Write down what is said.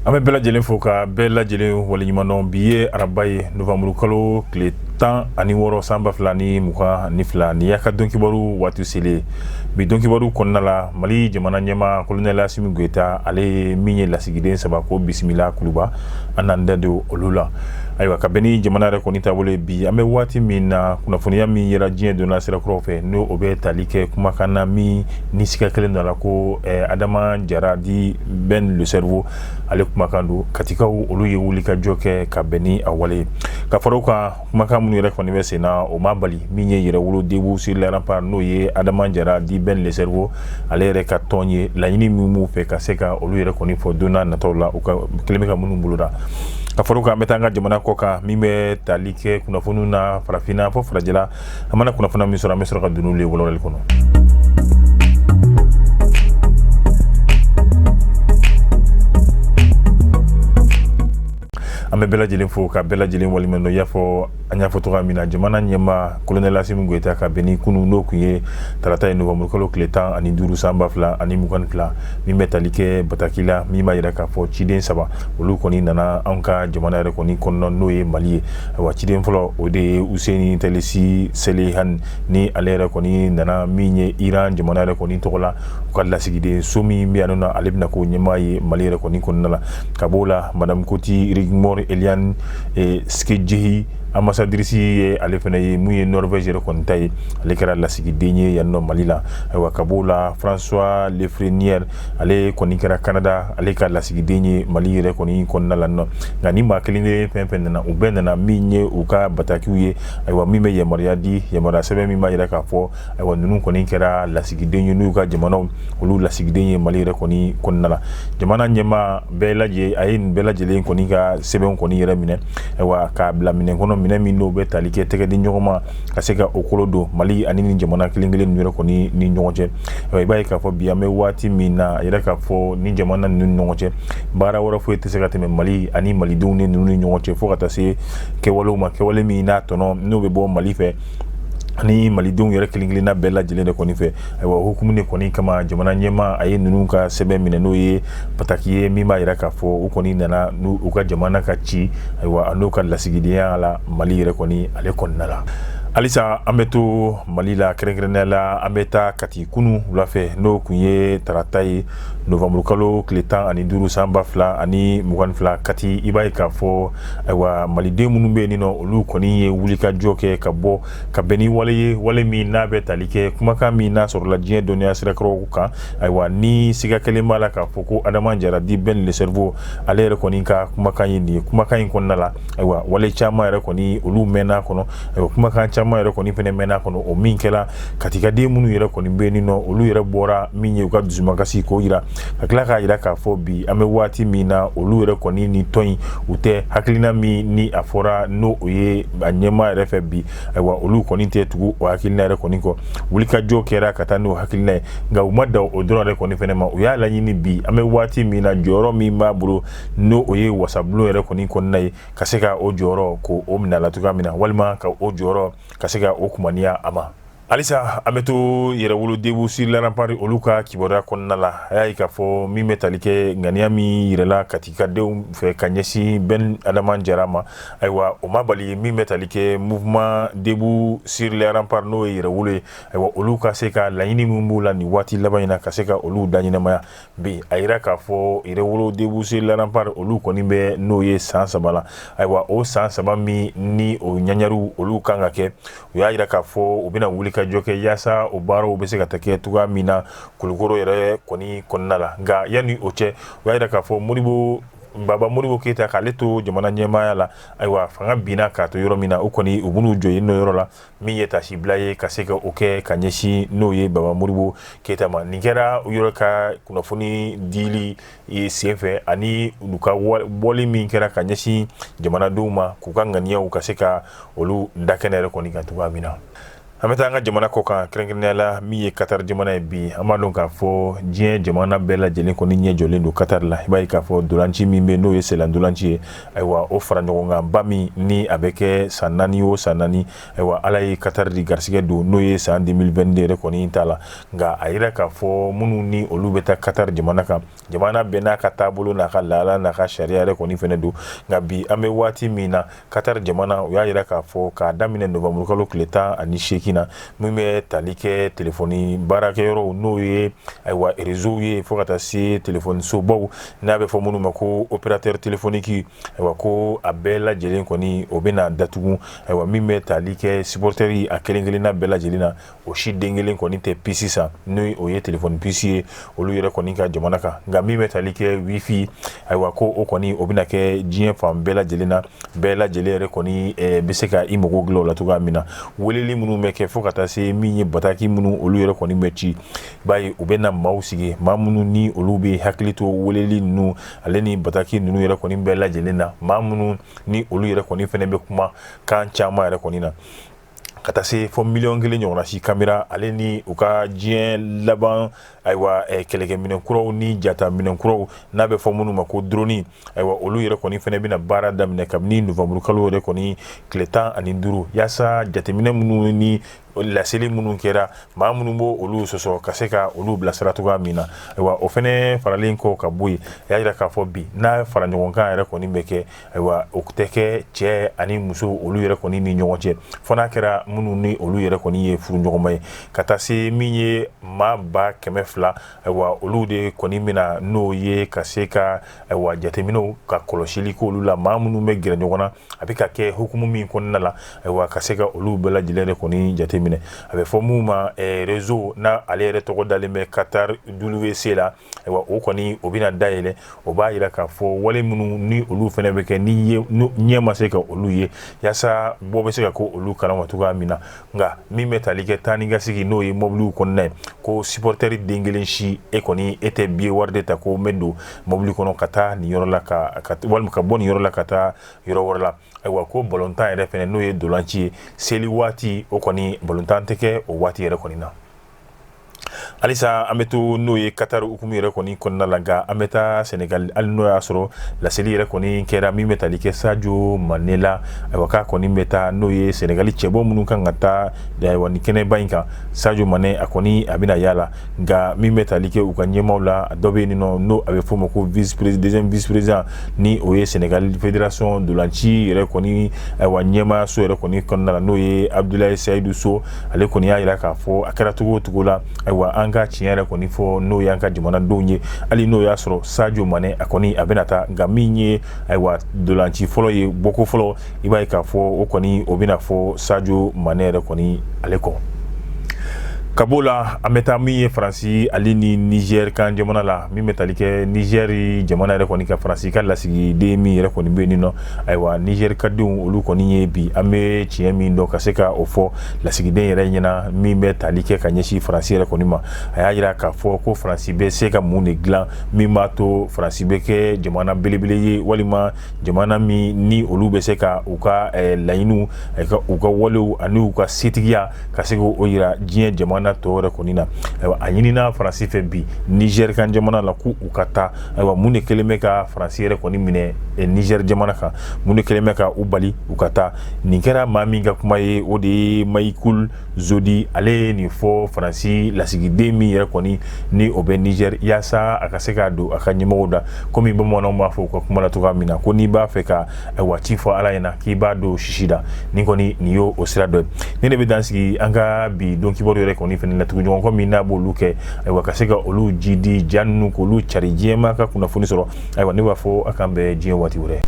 An bɛ bɛɛ lajɛlen fo ka bɛɛ lajɛlen waleɲumandɔn bi ye araba ye novembre kalo tile 16 san 2022 ni y'a ka dɔn kibaru waati selen bi dɔn kibaru kɔnɔna la Mali jamana ɲɛma colonel Asimi Goyita ale ye min ye lasigiden 3 ko bisimila kuluba an n'an da don olu la. Ayiwa ka bɛn ni jamana yɛrɛ kɔni taabolo ye bi an bɛ waati min na kunnafoniya min yera diɲɛ donna sirakɔrɔw fɛ n'o o bɛ tali kɛ kumakan na min ni siga kelen dɔ la ko Adama Jara di Ben le cerveau ale kumakan don katikaw olu ye wuli ka jɔ kɛ ka bɛn ni a wale ka fara o kan kumakan minnu yɛrɛ kɔni bɛ sen na o ma bali min ye yɛrɛwolo debu sur le rempart n'o ye Adama Jara di Ben le cerveau ale yɛrɛ ka tɔn ye laɲini min b'u fɛ ka se ka olu yɛrɛ kɔni fɔ don n'a nataw la u ka kelen bɛ ka minnu boloda ka fara o kan an bɛ taa an ka jamana kɔ kan min bɛ tali kɛ kunnafoniw na farafinna fɔ farajɛla an mana kunnafoniya min sɔrɔ an bɛ sɔrɔ ka don n'olu ye wɔlɔwɔli kɔnɔ. An bɛ bɛɛ lajɛlen fo ka bɛɛ lajɛlen waleɲumandɔn i y'a fɔ an y'a fɔ cogoya min na jamana ɲɛma colonel Asimi Goyita ka bɛn ni kunun n'o tun ye tarata ye novembre kalo tile 15 san 2022 min bɛ tali kɛ Bataki la min b'a jira k'a fɔ ciden 3 olu kɔni nana anw ka jamana yɛrɛ kɔni kɔnɔ n'o ye Mali ye. Ayiwa ciden fɔlɔ o de ye Useni Tɛlisi Selehan ni ale yɛrɛ kɔni nana min ye Iran jamana yɛrɛ kɔni tɔgɔ la u ka lasigiden so min bɛ yan nɔ ale bɛna ko ɲɛmaa ye Mali yɛrɛ kɔni kɔnɔna la ka b'o la madame Koti Rigmor Eliane Skedjehi ambassadrice ye ale fana ye mun ye Norvège yɛrɛ kɔni ta ye ale kɛra lasigiden ye yan nɔ Mali la. Ayiwa ka b'o la François Lefrenière ale kɔni kɛra Canada ale ka lasigiden ye Mali yɛrɛ kɔni kɔnɔna la nɔ nka ni maa kelen de fɛn fɛn nana u bɛɛ nana min ye u ka batakiw ye ayiwa min bɛ yamaruya di yamaruya sɛbɛn min b'a jira k'a fɔ ayiwa ninnu kɔni kɛra lasigiden ye n'u ka jamanaw olu lasigiden ye Mali yɛrɛ kɔni kɔnɔna la. Jamana ɲɛma bɛɛ lajɛ a ye nin bɛɛ lajɛlen kɔni ka sɛbɛnw kɔni yɛrɛ minɛ ayiwa k'a bila minɛn kɔnɔ minɛ min n'o bɛ tali kɛ tɛgɛ di ɲɔgɔn ma ka se ka o kolo don Mali ani ni jamana kelen kelen ninnu yɛrɛ kɔni ni ɲɔgɔn cɛ. I b'a ye k'a fɔ bi an bɛ waati min na a yɛrɛ k'a fɔ ni jamana ninnu ni ɲɔgɔn cɛ baara wɛrɛ foyi tɛ se ka tɛmɛ Mali ani malidenw ni ninnu ni ɲɔgɔn cɛ fo ka taa se kɛwalew ma kɛwale min n'a tɔnɔ n'o bɛ bɔ Mali fɛ ani malidenw yɛrɛ kelen kelenna bɛɛ lajɛlen de kɔni fɛ. Ayiwa hukumu de kɔni kama jamana ɲɛma a ye ninnu ka sɛbɛn minɛ n'o ye pataki ye min b'a jira k'a fɔ u kɔni nana n'u ka jamana ka ci ayiwa a n'u ka lasigidenya la Mali yɛrɛ kɔni ale kɔnɔna la. Halisa an bɛ to Mali la kɛrɛnkɛrɛnnenya la an bɛ taa Kati kunu wula fɛ n'o kun ye tarata ye novembre kalo tile 15 san 2022 Kati i b'a ye k'a fɔ ayiwa maliden minnu bɛ yen nɔ olu kɔni ye wulikajɔ kɛ ka bɔ ka bɛn ni wale ye wale min n'a bɛ tali kɛ kumakan min n'a sɔrɔla diɲɛ dɔnniya sirakɔrɔw kan ayiwa ni siga kelen b'a la k'a fɔ ko Adama Jara di Ben le cerveau ale yɛrɛ kɔni ka kumakan ye nin ye kumakan in kɔnɔna la ayiwa wale caman yɛrɛ kɔni olu mɛnna kɔnɔ ayiwa kumakan caman yɛrɛ kɔni fɛnɛ mɛnna kɔnɔ o min kɛla katikaden minnu yɛrɛ kɔni bɛ yen nɔ olu yɛrɛ bɔra min ye u ka dusumakasi k'o yira ka tila k'a yira k'a fɔ bi an bɛ waati min na olu yɛrɛ kɔni ni tɔn in u tɛ hakilina min ni a fɔra n'o o ye a ɲɛma yɛrɛ fɛ bi ayiwa olu kɔni tɛ tugu o hakilina yɛrɛ kɔni kɔ wulikajɔ kɛra ka taa n'o hakilina ye nka u ma da o dɔrɔn yɛrɛ kɔni fɛnɛ ma u y'a laɲini bi an bɛ waati min na jɔyɔrɔ min b'a bolo n'o o ye wasabulon yɛrɛ kɔni kɔnɔna ye ka se ka o jɔyɔrɔ ko o minɛ la cogoya min na walima ka o jɔyɔrɔ ka se ka o kumaniya a ma. Halisa an bɛ to yɛrɛwolo debu sur le rempart olu ka kibaruya kɔnɔna la a y'a ye k'a fɔ min bɛ tali kɛ ŋaniya min yirɛla katikadenw fɛ ka ɲɛsin Ben Adama Jara ma ayiwa o ma bali min bɛ tali kɛ mouvement debu sur le rempart n'o ye yɛrɛwolo ye ayiwa olu ka se ka laɲini min b'u la nin waati laban in na ka se ka olu da ɲɛnamaya bi a yira k'a fɔ yɛrɛwolo debu sur le rempart olu kɔni bɛ n'o ye san 3 la ayiwa o san 3 min ni o ɲaɲariw olu kan ka kɛ u y'a yira k'a fɔ u bɛna wuli ka jɔ kɛ yaasa o baaraw bɛ se ka taa kɛ cogoya min na Kulukoro yɛrɛ kɔni kɔnɔna la nka yanni o cɛ u y'a jira k'a fɔ Baba Modibo Keyita k'ale to jamana ɲɛmaaya la ayiwa fanga binna k'a to yɔrɔ min na u kɔni u b'u jɔ yen nɔ yɔrɔ la min ye tasibila ye ka se ka o kɛ ka ɲɛsin n'o ye Baba Modibo Keyita ma nin kɛra u yɛrɛ ka kunnafoni dili sen fɛ ani u ka bɔli min kɛra ka ɲɛsin jamanadenw ma k'u ka ŋaniyaw ka se ka olu dakɛnɛ yɛrɛ kɔni kan cogoya min na. ameta nga jamana ko kan krengnela mi ye Qatar jamana bi amadon ka fo jien jamana bela jelen ko ni nye jolen do Qatar la ibai ka fo dolanchi mi me no ye selan dolanchi aywa o fara ngonga bami ni abeke sanani o sanani aywa alay Qatar di garsige do no ye san 2022 re ko ni tala nga ayira ka fo munu ni olubeta Qatar jamana bena ka tabulu na ka lala na ka sharia re ko ni fene do nga bi ame wati mina Qatar jamana ya ayira ka fo ka damine November ko kleta ani sheki mume talike telefoni barake yoro no ye aywa réseau ye fokata si telefoni so baw na be fo munu mako opérateur téléphonique aywa ko abela jelen koni obena datugu aywa mime talike supporteri akelengelina bela jelina o shi dengelen koni te PC no oye telefoni PC olu yere koni ka jamana ka nga mime talike wifi aywa ko o koni obina ke jien fam bela jelina bela jelere koni beseka imogo glo la tuga mina weleli munu meke fokata se minye bataki munu olu yere koni mechi bayi ubena mausige mamunu ni olu be haklito weleli nu aleni bataki nunu yere koni bela jelena mamunu ni olu yere koni fene be kuma kan chama yere koni na kata se fo million gele nyona si camera aleni uka jien laban aywa kelege minen kuro ni jata minen kuro na be fo munu mako droni aywa olu yere koni fene bina bara damne kam ni novembre kalo yere koni kletan ani nduru yasa jate minen munu ni la seli munu kera ma munu bo olu soso kaseka olu blasara tuga mina aywa o fene faralin ko kabuyi ya ira ka fo bi na faranjon kan yere koni beke aywa okuteke che ani muso olu yere koni ni nyonche fona kera munu ni olu yere koni ye furu nyogomay kata se minye ma ba kemefla aywa olu de koni mina no ye kaseka aywa jatemino ka koloshili ko olu la ma munu me gere nyogona abika ke hukumu min konna la aywa kaseka olu bela jilere koni jatemino avec formuma réseau na aller to dalime Qatar WC la wa o koni obina daile o ba ira ka fo wale munu ni olu fene be ke ni nyema se ka olu ye yasa bobe se ka ko olu kala matuga mina nga mi metalike tani ga sigi no ye moblu konne ko supporter dingelen shi e koni ete bi warde ta ko medo moblu kono kata ni yoro la ka wal ka bon yoro la kata yoro warla aywa ko volontaire ere fene no ye dolanchi seli wati o koni volontaire teke o wati ere koni na alisa ametu no ye Qatar ukumu yere koni konna langa ameta Senegal al no asro la seli yere koni kera mi metalike Sadio Manela awaka koni meta no ye Senegal chebo munu kangata da wani kene bainka Sadio Mane akoni abina yala ga mi metalike ukanye maula adobe ni no ave fomo ko deuxième vice président ni oye Senegal fédération de l'anchi yere koni wanyema so yere koni konna no ye Abdoulaye Seydou So ale koni ya ira ka fo akara tugo la wa anga chiere koni fo no yanka jimana donye ali no yasro Sadio Mane akoni abenata gaminye aywa dolanchi folo ye boko folo ibai ka fo okoni obina fo Sadio Mane re koni aleko Kabola ameta mi Franci alini Niger kan jamana la mi metalike Nigeri jamana re koni ka Franci ka la sigi de mi re koni benino aywa Niger kadun olu koni yebi ame chiemi ndo kaseka ofo la sigi de re nyina mi metalike ka nyeshi Franci re koni ma ayira ka fo ko Franci be seka mune glan mi mato Franci be ke jamana belebele ye walima jamana mi ni olu be seka uka lainu uka wolu anu uka sitigia kasego oyira jien jamana na to rekonina aywa anyinina Franci fe bi Niger kan jamana la ku ukata aywa mune keleme ka Franci rekoni mine Niger jamana ka mune keleme ka ubali ukata ninkera maminga kuma ye odi Michael Zodi ale ni fo Franci la sigi demi rekoni ni obe Niger yasa akaseka do akanyimoda komi bomono mafo ko kuma la tuga mina ko ni ba fe ka aywa chifo ala yana ki ba do shishida ninkoni niyo osirado nene be dansi anga bi donc iboro rekoni fene la tugu ko mina bo luke aywa kaseka olu jidi jannu ko lu chari jema ka kuna funi soro aywa ni wafo akambe jien wati wure